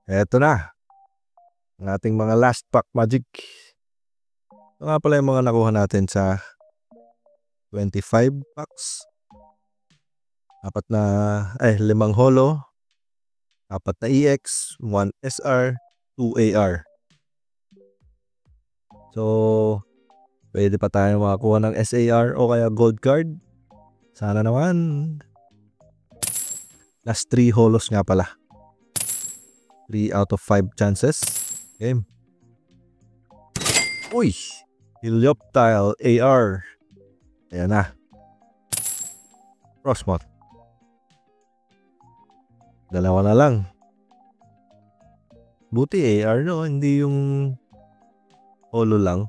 Eto na, ang ating mga last pack magic. Ito nga pala yung mga nakuha natin sa 25 packs. 5 holo, 4 na EX, 1 SR, 2 AR. So, pwede pa tayo makakuha ng SAR o kaya gold card. Sana naman. Last 3 holos nga pala. 3 out of 5 chances. Game. Uy! Helioptile AR. Ayan na. Frostmoth. Dalawa na lang. Buti AR no, hindi yung holo lang.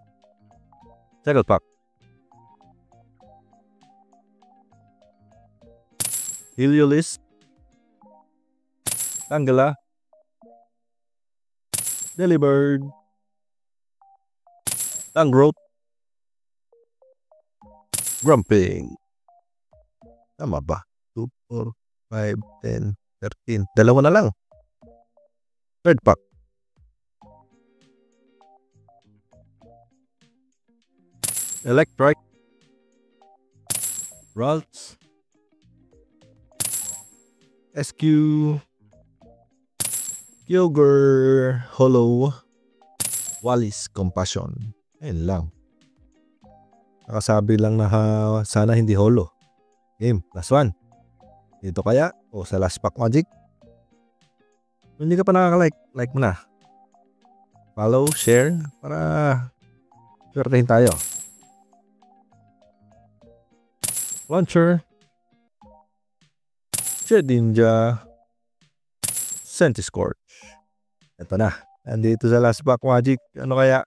Second pack. Heliolisk. Tangela. Delibird. Tangrowth. Grumping. Tama ba? 2, 4, 5, 10, 13. Dalawa na lang. Third pack. Electrike. Ralts. SQ. Kyogre. Holo. Wallis Compassion. Ayun lang. Nakasabi lang na sana hindi holo. Game. Last one. Dito kaya o sa last pack magic. Kung hindi ka pa nakaka-like, like mo na. Follow, share para swertehin tayo. Launcher. Shedinja. Centiskorch. Ito na. Andito sa last pack magic. Ano kaya?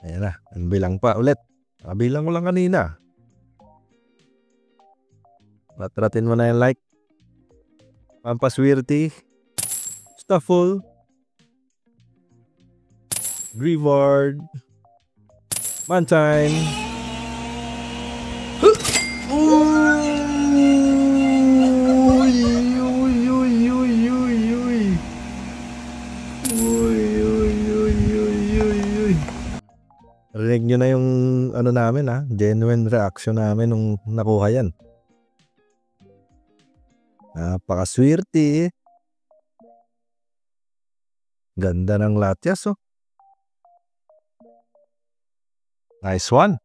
Ayan na. Ang bilang pa ulit. Nakabilang ko lang kanina. Matratin mo na yung like. Pampaswerte. Stuffle. Greavard. Mantine. Rinig nyo na yung ano namin genuine reaction namin nung nakuha yan. Napakaswerte. Ganda ng Latias oh. Nice one.